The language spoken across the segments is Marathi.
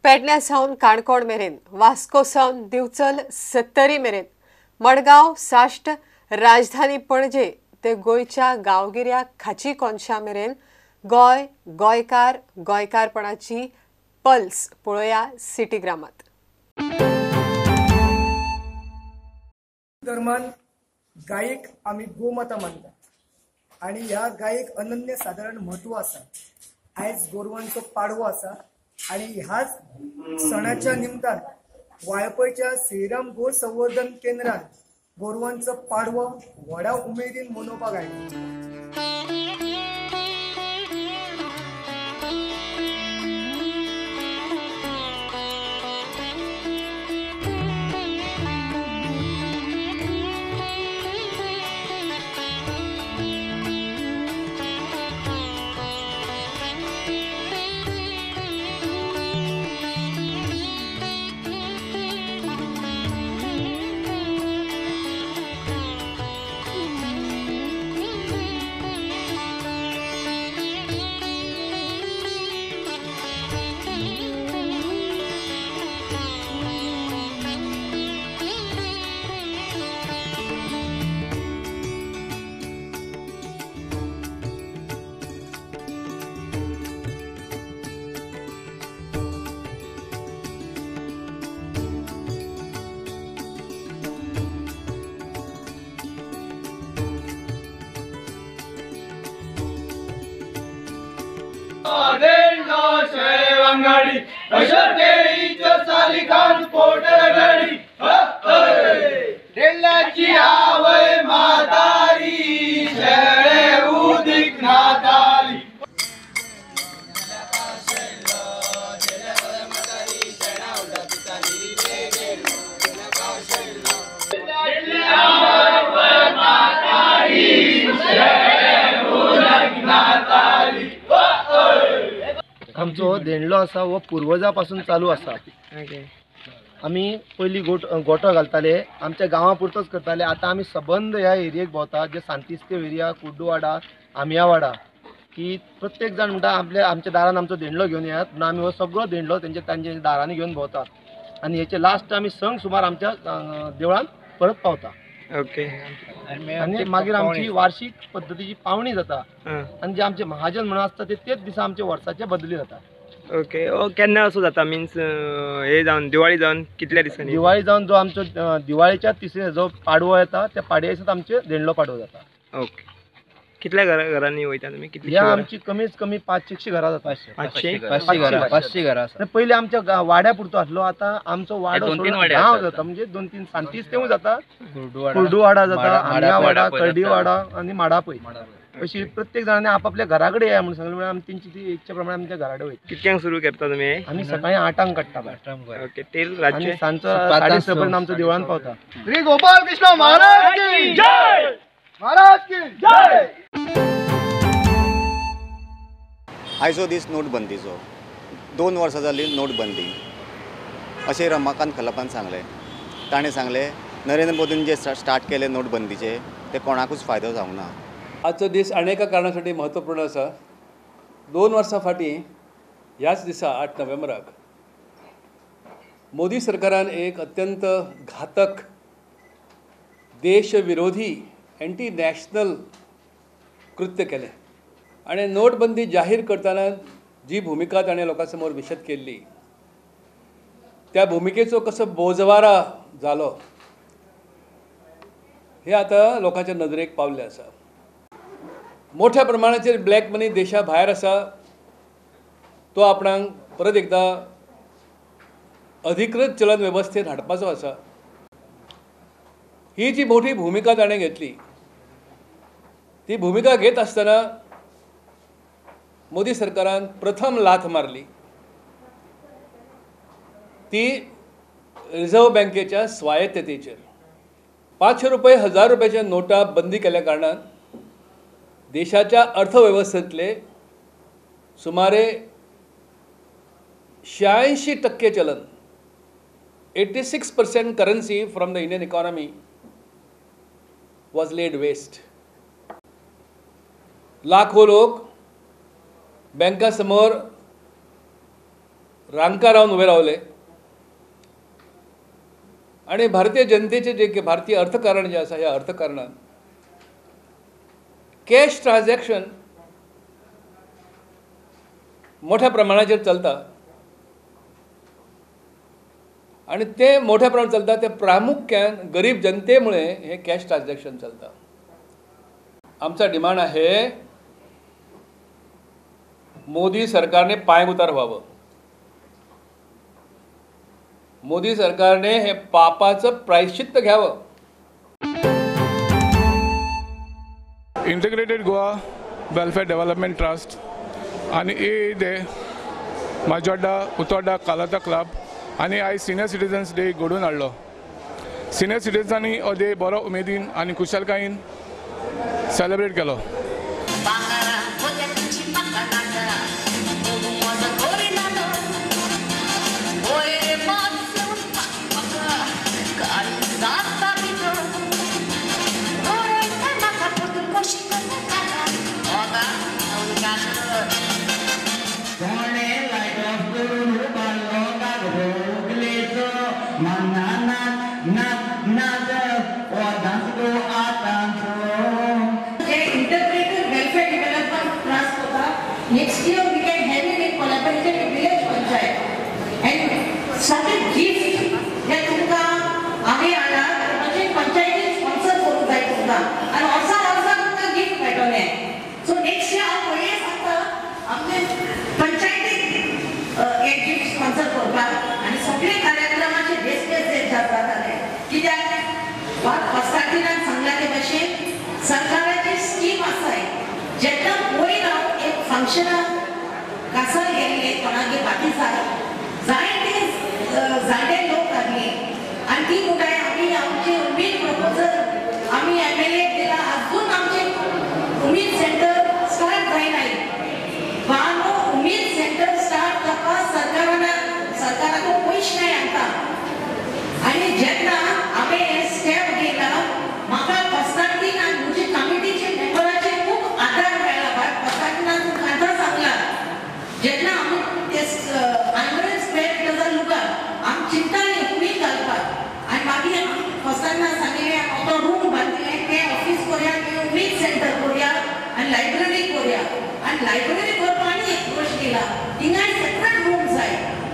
पेडण्यां सावन काणकोण मेरेन, वास्को सावन दिवचल सत्तरी मेरेन, मडगांव साश्ट राजधानी पणजे ते गोंयच्या गांवगिऱ्या खाची कोनशां मेरेन गोंय गोंयकार गोंयकारपणाची पल्स पळोवया सिटी ग्रामांत. धर्मान गायेक आमी गोमाता मानतात आणि ह्या गायेक अनन्य साधारण महत्व आसा. आयज गोरवांचो पाडवो आसा आणि ह्याच सणाच्या निमतान वाळपयच्या श्रीराम गो संवर्धन केंद्रात गोरवांचो पाडवो व्हडा उमेदीन मनोवपाक आयलो. वांगाडी अशोकेईच्या सालिखान पोटर घडी डेल्लाची आवय म्हातारी शेळे उदीक नाताली. आमचो देणलो आसा वो पुर्वजां पासून चालू आसा. आमी पयलीं गोठो घालताले, आमच्या गांवा पुरतोच करताले. आतां आमी सबंद ह्या एरियेक भोंवतात, जे सांतिस्तेव एरिया, कुड्डूवाडा, आमियावाडा, की प्रत्येक जाण म्हणटा आमच्या दारान आमचो देणलो घेवन येयात म्हणून आमी हो सगळो देणलो तांच्या दारांनी घेवन भोंवतात. आनी हेचे लास्ट आमी संक सुमार आमच्या देवळान परत पावता. ओके. आनी मागीर आमची वार्षिक पद्धतीची पावणी जाता आनी जे आमचे महाजन म्हणून आसता तेच दिसा आमचे वर्साचे बदली जाता. ओके. केन्ना असो जाता मिन्स हे जावन दिवाळी जावन कितल्या दिसांनी? दिवाळी जावन जो आमचो दिवाळीच्या तिसरे जो पाडवो येता त्या पाडव्या दिसा आमचे देणलो पाडवो जाता. ओके. कितल्या घरांनी वयता तुमी? कितली? आमची कमीत कमी 500 घरां जाता. 500 घरां. पयलीं आमच्या वाड्या पुरतो आसलो, आतां आमचो वाडो गांव जाता, म्हणजे 2-3 सांतिस्तेव जाता, कुर्डूवाडा जाता, आमियावाडा, कर्डीवाडा आणि माडापय. अशी प्रत्येक जाणांनी आपापल्या घरा कडेन या म्हणून सांगले. आमी तेंची ती इच्छे प्रमाणे आमच्या घरा कडेन वयता. कितक्यांक सुरू करता तुमी? आमी सकाळी 8 काडटा. ओके. तेल रातचे सांजचो 6:30 पर्यंत आमचो देवळान पावता. श्री गोपाल कृष्ण महाराज की जय. महाराज की जय. आयचो दीस नोटबंदीचो. 2 वर्सां जाली नोटबंदी अशें रमाकांत खलपान सांगलें. ताणें सांगलें नरेंद्र मोदीन जे स्टार्ट केले नोटबंदीचे ते कोणाकूच फायदो जावंक ना. आजचो दीस आनी एका कारणासाठी म्हत्वपूर्ण आसा. 2 वर्सां फाटीं ह्याच दिसा 8 नोव्हेंबराक मोदी सरकारान एक अत्यंत घातक देशविरोधी एंटी नॅशनल कृत्य केलें आणि नोटबंदी जाहीर करतना जी भूमिका ताणें लोकां समोर विशद केल्ली त्या भूमिकेचो कसो बोजवारा जालो हे आतां लोकांच्या नदरेक पावल्लें आसा. मोठ्या प्रमाणाचेर ब्लॅक मनी देशा भायर आसा, तो आपणाक परत एकदा अधिकृत चलन वेवस्थेत हाडपाचो आसा. ही जी मोठी भूमिका ताणें घेतली, ती भूमिका घेत आसतना मोदी सरकारान प्रथम लाथ मारली ती रिझर्व्ह बँकेच्या स्वायत्ततेचेर. 500 रुपये 1000 रुपयाच्या नोटा बंदी केल्या कारणान देशाच्या अर्थव्यवस्थेतले सुमारे 86% चलन 86% currency from the Indian economy was laid waste. लाखो लोक बँका समोर रांका रावन उभे रावले आणि भारतीय जनतेचे जे भारतीय अर्थकारण जे आसा ह्या अर्थकारणात कॅश ट्रान्झॅक्शन मोठ्या प्रमाणाचेर चलता आणि ते मोठ्या प्रमाणात चलता ते प्रामुख्यान गरीब जनतेमुळे हे कॅश ट्रान्झॅक्शन चलता. आमचा डिमांड आहे मोदी सरकारने पायउतार व्हावं. मोदी सरकारने हे पापाचं प्रायश्चित्त घ्यावं. Integrated Goa welfare development trust आणि ए माजोड्डा उतोड्डा कालाता क्लब आणि आयज सिनियर सिटीजन्स डे घडोवन हाडलो. सिनियर सिटीजनांनी हो डे बरो उमेदीन आनी खुशालकायेन सेलिब्रेट केलो. Next year we can have it in collaboration with village panchayat and certain gifts जे तुमका आम्ही आला म्हणजे पंचायती स्पॉन्सर करू जाय तुमका आणि वर्सा तुमका गिफ्ट मेळटले. सो नेक्स्ट इयर हांव पयलीं सांगता आमचे पंचायतीक एक गिफ्ट स्पॉन्सर करपाक आणि सगळे कार्यक्रमाचे बेस जाताले. कित्याक वास्ताकीनान सांगला ते भाशेन सरकाराची स्कीम आसाय जेन्ना पयलीं हांव एक फंक्शनाक कासार गेल्ले कोणागे बाकीचार जायते लोक आसले आनी ती मुठाय आमी आमचे उमेद प्रपोजल आमी MLA दिला. अजून आमचे उमेद सेंटर स्टार्ट जायनाय. नो उमेद सेंटर स्टार्ट करपाक सरकाराक पयशे नाय आमकां आनी जेन्ना हांवें हे स्टेप घेतला म्हाका फस्टांतल्यान आनी म्हजे कमिटीचे मेंबराचे खूब आदार मेळ्ळा. फस्टांतल्यान तुमकां सांगला जेन्ना आमी ते 100 स्क्वेअर मिटर लुकार आमी चिंताली उमेद घालपाक आनी मागीर फस्टांतल्यान सांगलें तो रूम बांदले ते ऑफिस करूया ते उमेद सेंटर करूया आनी लायब्ररी करूया आनी लायब्ररी करपाक आनी एक गोश्ट केला थिंगाय सेपरेट रूम जाय.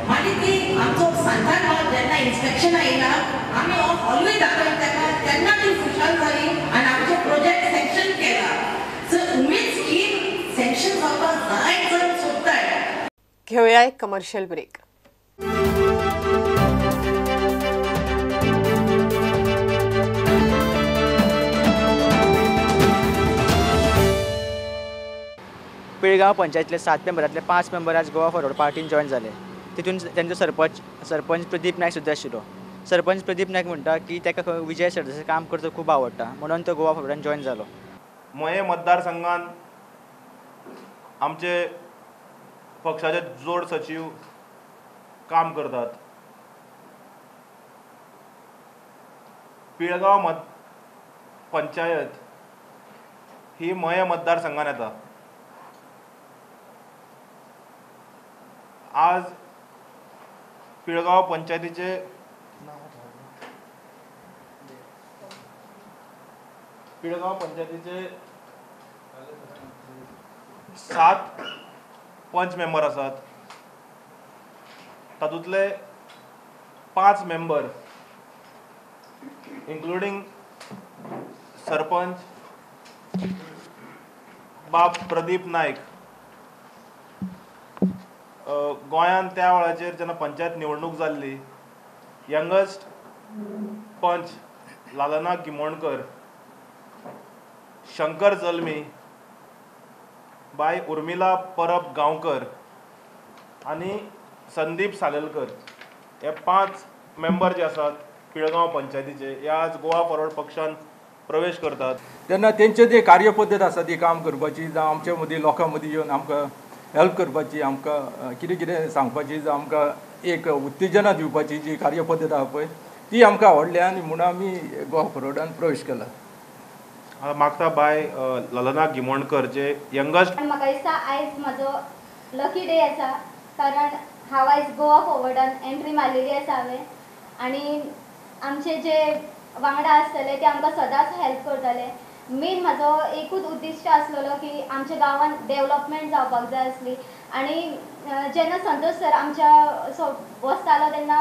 मागीर ती आमचो सांतान जेन्ना इन्स्पेक्शन आयला आमी हो हॉलूय दाखयलो ताका तेन्ना ती खुशाल जाली आनी आमचो प्रोजेक्ट सँक्शन केला. सो उमेद स्कीम सँक्शन जावपाक जाय जर सोदताय. घेऊया एक कमर्शियल ब्रेक. पिळगांव पंचायतीतले 7 मेंबरांतले 5 मेंबर आज गोवा फॉरवर्ड पार्टीन जॉइन जाले. तितून त्यांचो सरपंच प्रदीप नायक सुद्दां आशिल्लो. सरपंच प्रदीप नायक म्हणटा की ताका विजय सरदेसाय काम करता खूब आवडटा म्हणून तो गोवा फॉरवर्डान जॉइन जालो. मोये मतदारसंघान आमचे पक्षाचे जोड सचिव काम करतात. पिळगांव पंचायत ही मोये मतदारसंघान येता. आज पिळगांव पंचायतीचे पिळगांव पंचायतीचे 7 पंच मेंबर आसात. तातूंतले 5 मेंबर इन्क्लुडींग सरपंच बाब प्रदीप नायक गोंयान त्या वेळाचेर जेन्ना पंचायत निवडणूक जाल्ली यंगस्ट पंच लालना गिमोणकर, शंकर जल्मी, बाय उर्मिला परब गांवकर आणि संदीप सालेलकर हे 5 मेंबर जे आसात पिळगांव पंचायतीचे हे आज गोवा फॉरवर्ड पक्षान प्रवेश करतात. तेन्ना तेंचे जी कार्यपद्दत आसा ती काम करपाची जावं आमच्या मदीं लोकां मदीं येवन आमकां हेल्प करपाची, आमकां कितें कितें सांगपाची जावं आमकां एक उत्तेजना दिवपाची जी कार्यपद्दत आसा पळय ती आमकां आवडली आनी म्हणून आमी गोवा फॉरवर्डान प्रवेश केला. मागता बाय ललना गिमोणकर जे यंगस्ट. म्हाका दिसता आयज म्हाजो लकी डे आसा कारण हांव आयज गोवा फॉरवर्डान एंट्री मारलेली आसा हांवें आनी आमचे जे वांगडा आसतले ते आमकां सदांच हेल्प करतले. मेन म्हाजो एकूच उद्दिश्ट आसलेलो की आमच्या गांवांत डेवलपमेंट जावपाक जाय आसली आनी जेन्ना संतोष सर आमच्या बसतालो तेन्ना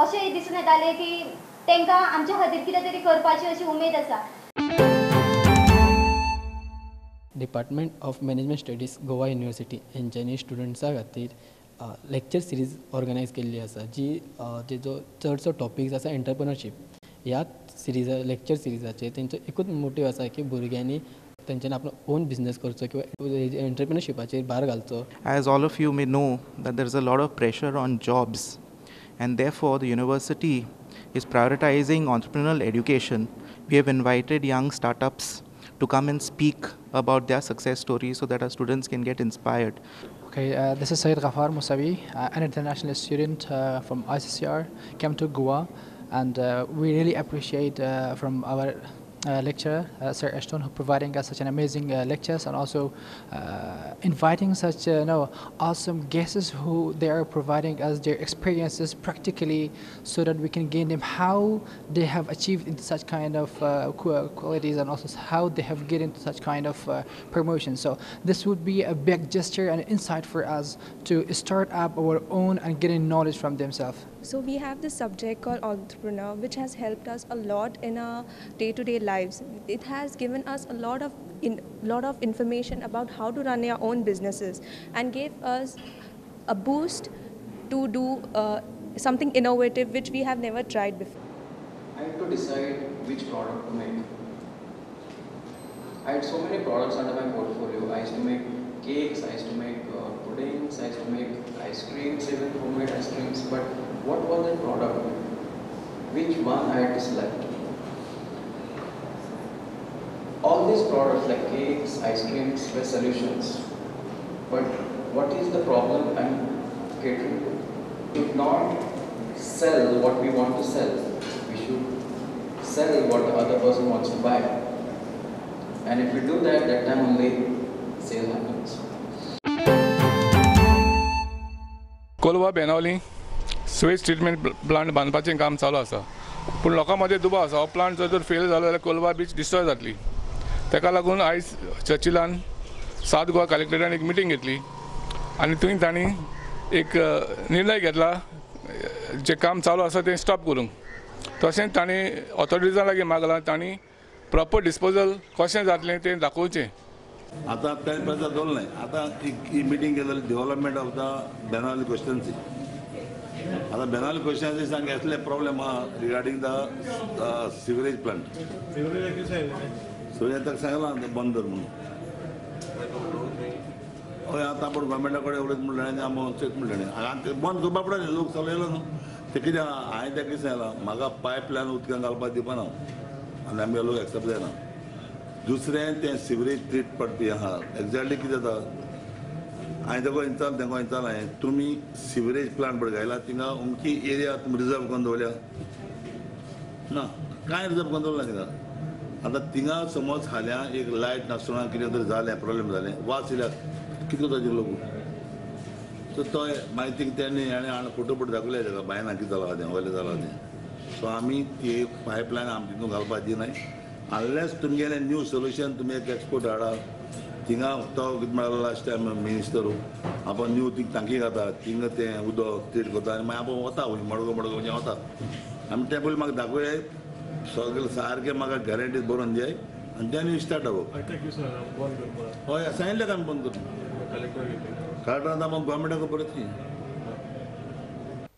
अशें दिसून येतालें की तांकां आमच्या खातीर कितें तरी करपाची अशी उमेद आसा. Department of management studies Goa university हेंच्यांनी स्टुडंट्सां खातीर लेक्चर सिरीज ऑर्गनायज केल्ली आसा जी जेजो चडसो टॉपिक्स आसा एंटरप्रिनरशीप. ह्या लेक्चर सिरीजाचेर तेंचो एकूच मोटीव आसा की भुरग्यांनी तेंच्यांनी आपलो ओन बिझनेस करचो किंवा एंटरप्रिनरशिपाचेर भार घालचो. As all of you may know that there is a lot of pressure on jobs and therefore the university is prioritizing entrepreneurial education. We have invited young startups to come and speak about their success stories so that our students can get inspired. Okay, this is Syed Ghafar Musawi, an international student from ICCR, came to Goa, and we really appreciate from our lecturer, Sir Ashton, who providing us such an amazing lectures and also inviting such awesome guests who they are providing us their experiences practically so that we can gain them how they have achieved into such kind of qualities and also how they have get into such kind of promotion. So this would be a big gesture and insight for us to start up our own and getting knowledge from themselves. So we have this subject called entrepreneur, which has helped us a lot in our day-to-day lives. It has given us a lot of information about how to run our own businesses and gave us a boost to do something innovative which we have never tried before. I had to decide which product to make. I had so many products under my portfolio. I used to make cakes, I used to make puddings, I used to make ice creams, even homemade ice creams. But what was the product? Which one I had to select? All these products like cakes, ice creams were solutions. But what is the problem I'm catering to? We should not sell what we want to sell. We should sell what the other person wants to buy. And if we do that, that time only sale happens. Colva Benaulim sewage treatment plant बांदपाचें काम चालू आसा पूण लोकां मदें दुबाव आसा हो प्लांट जर फेल जालो जाल्यार कोलवा बीच डिस्ट्रॉय जातली. ताका लागून आयज चर्चिलान साउथ गोवा कलेक्टरान एक मिटींग घेतली आनी थंय तांणी एक निर्णय घेतला जें काम चालू आसा तें स्टॉप करूंक. तशेंच तांणी ऑथॉरिटीजां लागीं मागलां तांणी प्रॉपर डिस्पोजल कशें जातलें तें दाखोवचें. आता त्या प्रकार दवरलें आतां ही मिटींग केलेली development of the Benaulim constituency. आता बेनावली कॉन्स्टिट्युएन्सी सांग येतले प्रॉब्लेम आहा रिगार्डींग द सिवरेज प्लांट. ताका सांगलां बंद कर म्हणून. हय आतां आपण गव्हर्मेंटा कडेन उलयत म्हणलें आनी आमी चेक म्हणलें ते बंद करपा पडलें लोक चलयलो न्हू ते कितें हांवें तें कितें सांगलां म्हाका पायप लायन उदकान घालपाक दिवपाना आनी आमगे लोक एक्सेप्ट जायना. दुसरें तें सिवरेज ट्रीट पडपी आहा एक्झॅक्टली कितें जाता हांवें तेका विचारलें तेंका विचारलें हांवें तुमी सिवरेज प्लांट पळय घायला थिंगा अमकी एरिया तुमी रिजर्व करून दवरल्या ना कांय रिजर्व करून दवरला थिंगा. आतां थिंगा समज हाल्या एक लायट नासतना कितें तरी जालें प्रॉब्लेम जालें वास येयल्यार कितें करता लोक. सो तो मागीर तेणी हांवें फोटो दाखयले तेका बायना कितें जालां तें वयलें जालां तें. सो आमी ती पायप लायन आमी तितून घालपाक दिनाय अनलेस तुमगेलें न्यू सोल्युशन तुमी एक एक्सपोर्ट हाडा. थिंगा तो कितें म्हणलो लास्ट टायम मिनिस्टर आपण न्यू थिंग टांकी घाता थिंगा तें उदक ट्रीट करता आनी मागीर आपण वता मडगो म्हणजे वता. आमी तें पयलीं म्हाका दाखोवयाय सगळें सारकें म्हाका गॅरंटी बरोवन दियाय आनी तें स्टार्ट जावप. हय सांगिल्लें आमी बंद करता कलेक्टरान आतां गव्हर्मेंटाक परत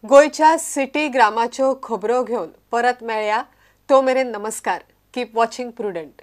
गोयच्या सिटी ग्रामाच्यो खबरो घेवन परत मेळया. तो मेरेन नमस्कार. Keep watching prudent.